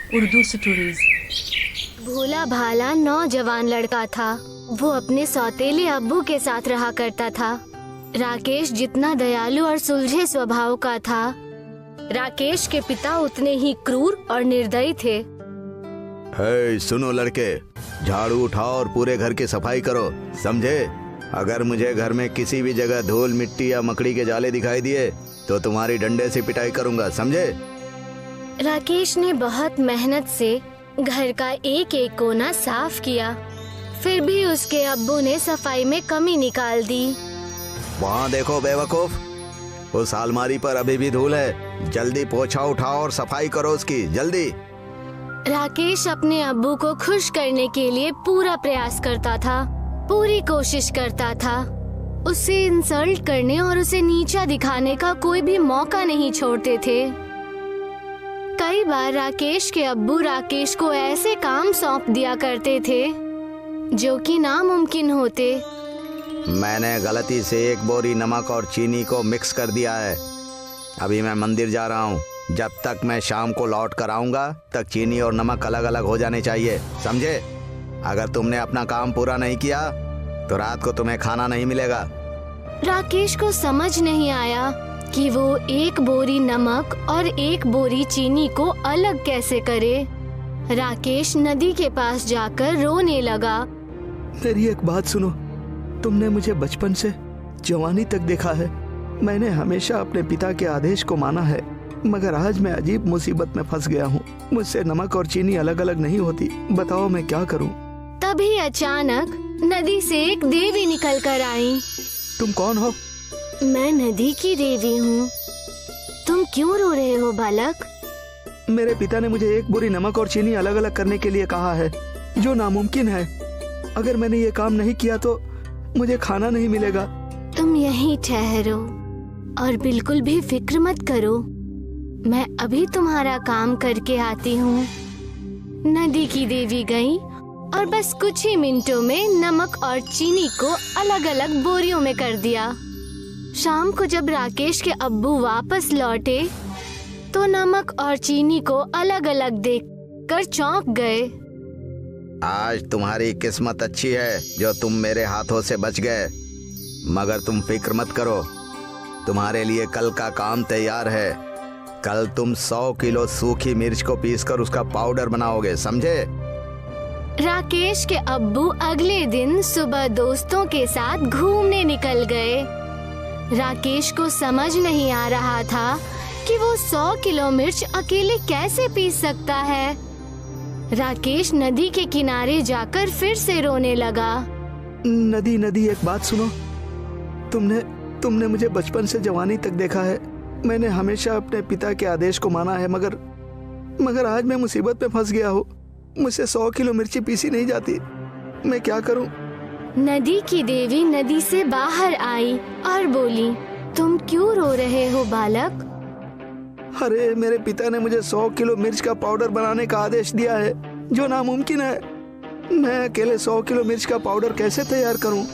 Urdu stories. भोला भाला नौजवान लड़का था। वो अपने सौतेले अब्बू के साथ रहा करता था। राकेश जितना दयालु और सुलझे स्वभाव का था, राकेश के पिता उतने ही क्रूर और निर्दयी थे। हे सुनो लड़के, झाड़ू उठाओ और पूरे घर की सफाई करो, समझे? अगर मुझे घर में किसी भी जगह धूल मिट्टी या मकड़ी के जाले दिखाई दिए तो तुम्हारी डंडे से पिटाई करूंगा, समझे? राकेश ने बहुत मेहनत से घर का एक एक कोना साफ किया, फिर भी उसके अब्बू ने सफाई में कमी निकाल दी। वहाँ देखो बेवकूफ, उस अलमारी पर अभी भी धूल है, जल्दी पोछा उठाओ और सफाई करो उसकी, जल्दी। राकेश अपने अब्बू को खुश करने के लिए पूरा प्रयास करता था, पूरी कोशिश करता था। उसे इंसल्ट करने और उसे नीचा दिखाने का कोई भी मौका नहीं छोड़ते थे। कई बार राकेश के अब्बू राकेश को ऐसे काम सौंप दिया करते थे जो कि नामुमकिन होते। मैंने गलती से एक बोरी नमक और चीनी को मिक्स कर दिया है। अभी मैं मंदिर जा रहा हूँ, जब तक मैं शाम को लौट कर आऊँगा तक चीनी और नमक अलग अलग हो जाने चाहिए, समझे? अगर तुमने अपना काम पूरा नहीं किया तो रात को तुम्हें खाना नहीं मिलेगा। राकेश को समझ नहीं आया कि वो एक बोरी नमक और एक बोरी चीनी को अलग कैसे करे। राकेश नदी के पास जाकर रोने लगा। मेरी एक बात सुनो, तुमने मुझे बचपन से जवानी तक देखा है। मैंने हमेशा अपने पिता के आदेश को माना है, मगर आज मैं अजीब मुसीबत में फंस गया हूँ। मुझसे नमक और चीनी अलग अलग नहीं होती, बताओ मैं क्या करूँ? तभी अचानक नदी से एक देवी निकल कर आई। तुम कौन हो? मैं नदी की देवी हूँ। तुम क्यों रो रहे हो बालक? मेरे पिता ने मुझे एक बोरी नमक और चीनी अलग अलग करने के लिए कहा है, जो नामुमकिन है। अगर मैंने ये काम नहीं किया तो मुझे खाना नहीं मिलेगा। तुम यहीं ठहरो और बिल्कुल भी फिक्र मत करो, मैं अभी तुम्हारा काम करके आती हूँ। नदी की देवी गई और बस कुछ ही मिनटों में नमक और चीनी को अलग अलग बोरियों में कर दिया। शाम को जब राकेश के अब्बू वापस लौटे तो नमक और चीनी को अलग अलग देखकर चौंक गए। आज तुम्हारी किस्मत अच्छी है जो तुम मेरे हाथों से बच गए, मगर तुम फिक्र मत करो, तुम्हारे लिए कल का काम तैयार है। कल तुम 100 किलो सूखी मिर्च को पीसकर उसका पाउडर बनाओगे, समझे? राकेश के अब्बू अगले दिन सुबह दोस्तों के साथ घूमने निकल गए। राकेश को समझ नहीं आ रहा था कि वो 100 किलो मिर्च अकेले कैसे पीस सकता है। राकेश नदी के किनारे जाकर फिर से रोने लगा। नदी, एक बात सुनो, तुमने मुझे बचपन से जवानी तक देखा है। मैंने हमेशा अपने पिता के आदेश को माना है, मगर आज मैं मुसीबत में फंस गया हूँ। मुझसे 100 किलो मिर्ची पीसी नहीं जाती, मैं क्या करूँ? नदी की देवी नदी से बाहर आई और बोली, तुम क्यों रो रहे हो बालक? अरे मेरे पिता ने मुझे 100 किलो मिर्च का पाउडर बनाने का आदेश दिया है, जो नामुमकिन है। मैं अकेले 100 किलो मिर्च का पाउडर कैसे तैयार करूं?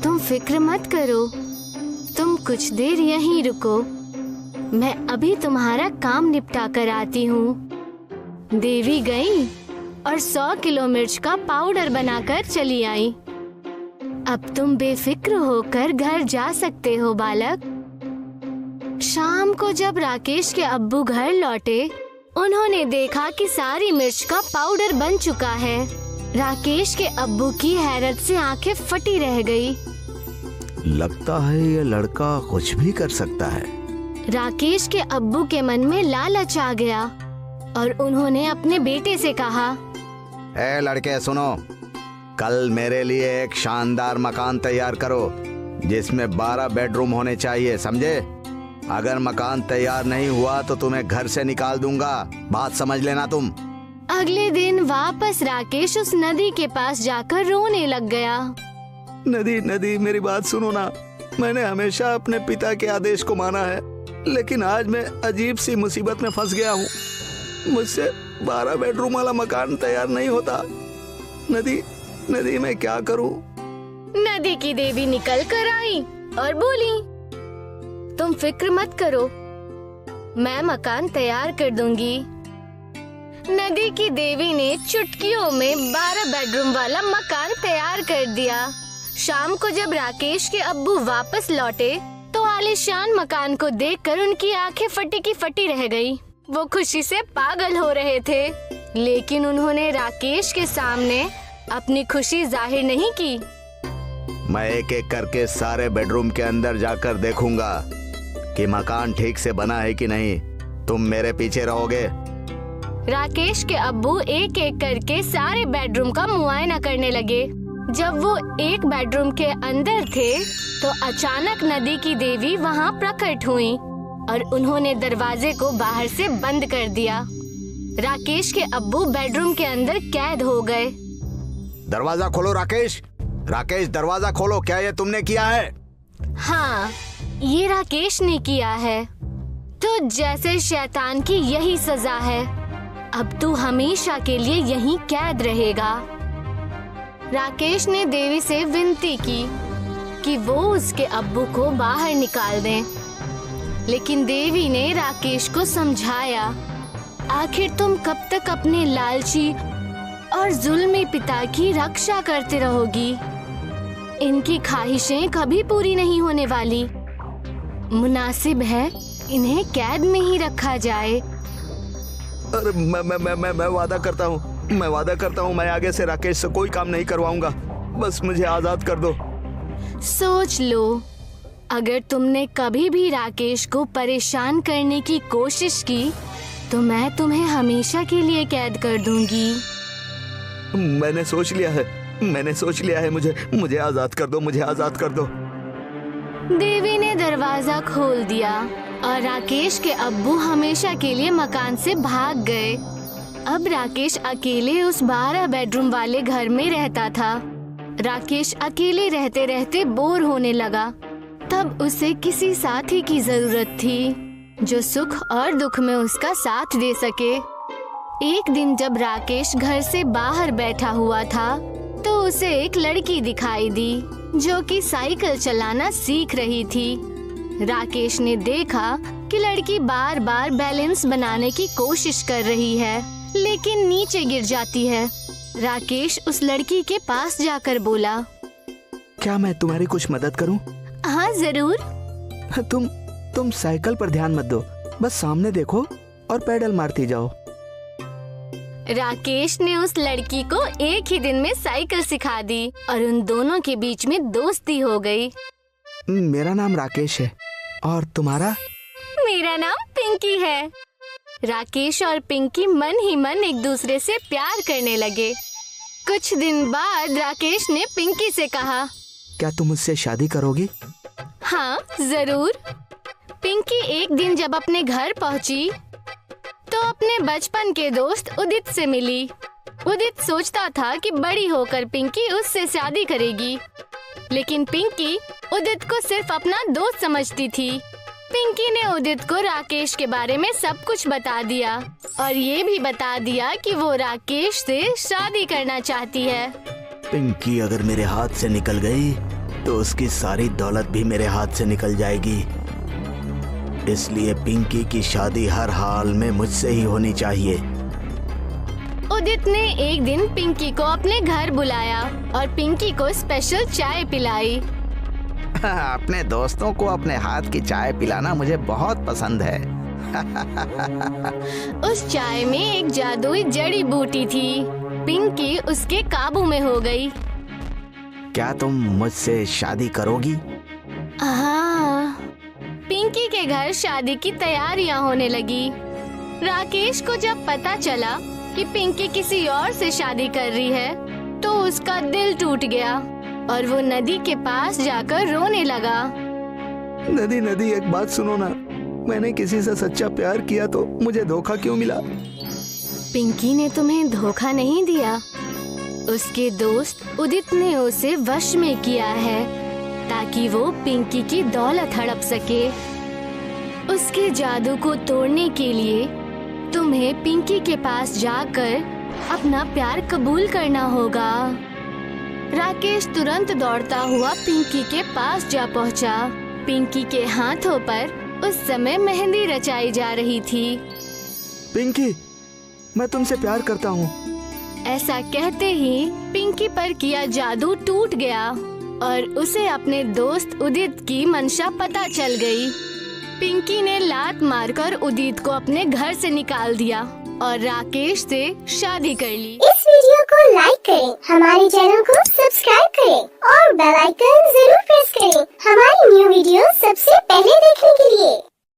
तुम फिक्र मत करो, तुम कुछ देर यहीं रुको, मैं अभी तुम्हारा काम निपटा कर आती हूँ। देवी गई और 100 किलो मिर्च का पाउडर बनाकर चली आई। अब तुम बेफिक्र होकर घर जा सकते हो बालक। शाम को जब राकेश के अब्बू घर लौटे, उन्होंने देखा कि सारी मिर्च का पाउडर बन चुका है। राकेश के अब्बू की हैरत से आंखें फटी रह गई। लगता है ये लड़का कुछ भी कर सकता है। राकेश के अब्बू के मन में लालच आ गया और उन्होंने अपने बेटे से कहा, ए लड़के सुनो, कल मेरे लिए एक शानदार मकान तैयार करो जिसमें 12 बेडरूम होने चाहिए, समझे? अगर मकान तैयार नहीं हुआ तो तुम्हें घर से निकाल दूंगा, बात समझ लेना तुम। अगले दिन वापस राकेश उस नदी के पास जाकर रोने लग गया। नदी, मेरी बात सुनो ना। मैंने हमेशा अपने पिता के आदेश को माना है, लेकिन आज मैं अजीब सी मुसीबत में फंस गया हूँ। मुझसे 12 बेडरूम वाला मकान तैयार नहीं होता। नदी, मैं क्या करूँ? नदी की देवी निकल कर आई और बोली, तुम फिक्र मत करो, मैं मकान तैयार कर दूंगी। नदी की देवी ने चुटकियों में 12 बेडरूम वाला मकान तैयार कर दिया। शाम को जब राकेश के अब्बू वापस लौटे तो आलीशान मकान को देखकर उनकी आंखें फटी की फटी रह गई। वो खुशी से पागल हो रहे थे, लेकिन उन्होंने राकेश के सामने अपनी खुशी जाहिर नहीं की। मैं एक एक करके सारे बेडरूम के अंदर जाकर देखूंगा कि मकान ठीक से बना है कि नहीं। तुम मेरे पीछे रहोगे। राकेश के अब्बू एक एक करके सारे बेडरूम का मुआयना करने लगे। जब वो एक बेडरूम के अंदर थे तो अचानक नदी की देवी वहाँ प्रकट हुई और उन्होंने दरवाजे को बाहर से बंद कर दिया। राकेश के अब्बू बेडरूम के अंदर कैद हो गए। दरवाजा खोलो राकेश। राकेश दरवाजा खोलो। क्या ये तुमने किया है? हाँ, ये राकेश ने किया है। तो जैसे शैतान की यही सजा है। अब तू हमेशा के लिए यहीं कैद रहेगा। राकेश ने देवी से विनती की कि वो उसके अब्बू को बाहर निकाल दें, लेकिन देवी ने राकेश को समझाया, आखिर तुम कब तक अपने लालची और जुल्मी पिता की रक्षा करते रहोगी? इनकी ख्वाहिशें कभी पूरी नहीं होने वाली। मुनासिब है इन्हें कैद में ही रखा जाए। अरे मैं वादा करता हूँ मैं आगे से राकेश से कोई काम नहीं करवाऊंगा। बस मुझे आजाद कर दो। सोच लो, अगर तुमने कभी भी राकेश को परेशान करने की कोशिश की तो मैं तुम्हें हमेशा के लिए कैद कर दूंगी। मैंने सोच लिया है। मुझे आजाद कर दो। मुझे आजाद कर दो। देवी ने दरवाजा खोल दिया और राकेश के अब्बू हमेशा के लिए मकान से भाग गए। अब राकेश अकेले उस 12 बेडरूम वाले घर में रहता था। राकेश अकेले रहते रहते बोर होने लगा। तब उसे किसी साथी की जरूरत थी जो सुख और दुख में उसका साथ दे सके। एक दिन जब राकेश घर से बाहर बैठा हुआ था तो उसे एक लड़की दिखाई दी जो कि साइकिल चलाना सीख रही थी। राकेश ने देखा कि लड़की बार बार बैलेंस बनाने की कोशिश कर रही है, लेकिन नीचे गिर जाती है। राकेश उस लड़की के पास जाकर बोला, क्या मैं तुम्हारी कुछ मदद करूं? हाँ जरूर। तुम साइकिल पर ध्यान मत दो, बस सामने देखो और पैडल मारती जाओ। राकेश ने उस लड़की को एक ही दिन में साइकिल सिखा दी और उन दोनों के बीच में दोस्ती हो गई। मेरा नाम राकेश है और तुम्हारा? मेरा नाम पिंकी है। राकेश और पिंकी मन ही मन एक दूसरे से प्यार करने लगे। कुछ दिन बाद राकेश ने पिंकी से कहा, क्या तुम मुझसे शादी करोगी? हाँ जरूर। पिंकी एक दिन जब अपने घर पहुंची तो अपने बचपन के दोस्त उदित से मिली। उदित सोचता था कि बड़ी होकर पिंकी उससे शादी करेगी, लेकिन पिंकी उदित को सिर्फ अपना दोस्त समझती थी। पिंकी ने उदित को राकेश के बारे में सब कुछ बता दिया और ये भी बता दिया कि वो राकेश से शादी करना चाहती है। पिंकी अगर मेरे हाथ से निकल गई तो उसकी सारी दौलत भी मेरे हाथ से निकल जाएगी, इसलिए पिंकी की शादी हर हाल में मुझसे ही होनी चाहिए। उदित ने एक दिन पिंकी को अपने घर बुलाया और पिंकी को स्पेशल चाय पिलाई। अपने दोस्तों को अपने हाथ की चाय पिलाना मुझे बहुत पसंद है। उस चाय में एक जादुई जड़ी बूटी थी। पिंकी उसके काबू में हो गई। क्या तुम मुझसे शादी करोगी? हाँ। पिंकी के घर शादी की तैयारियां होने लगी। राकेश को जब पता चला कि पिंकी किसी और से शादी कर रही है तो उसका दिल टूट गया और वो नदी के पास जाकर रोने लगा। नदी एक बात सुनो ना, मैंने किसी से सच्चा प्यार किया तो मुझे धोखा क्यों मिला? पिंकी ने तुम्हें धोखा नहीं दिया। उसके दोस्त उदित ने उसे वश में किया है ताकि वो पिंकी की दौलत हड़प सके। उसके जादू को तोड़ने के लिए तुम्हें पिंकी के पास जाकर अपना प्यार कबूल करना होगा। राकेश तुरंत दौड़ता हुआ पिंकी के पास जा पहुंचा। पिंकी के हाथों पर उस समय मेहंदी रचाई जा रही थी। पिंकी, मैं तुमसे प्यार करता हूँ। ऐसा कहते ही पिंकी पर किया जादू टूट गया और उसे अपने दोस्त उदित की मंशा पता चल गई। पिंकी ने लात मारकर उदित को अपने घर से निकाल दिया और राकेश से शादी कर ली। इस वीडियो को लाइक करें, हमारे चैनल को सब्सक्राइब करें और बेल आइकन जरूर प्रेस करें हमारी न्यू वीडियो सबसे पहले देखने के लिए।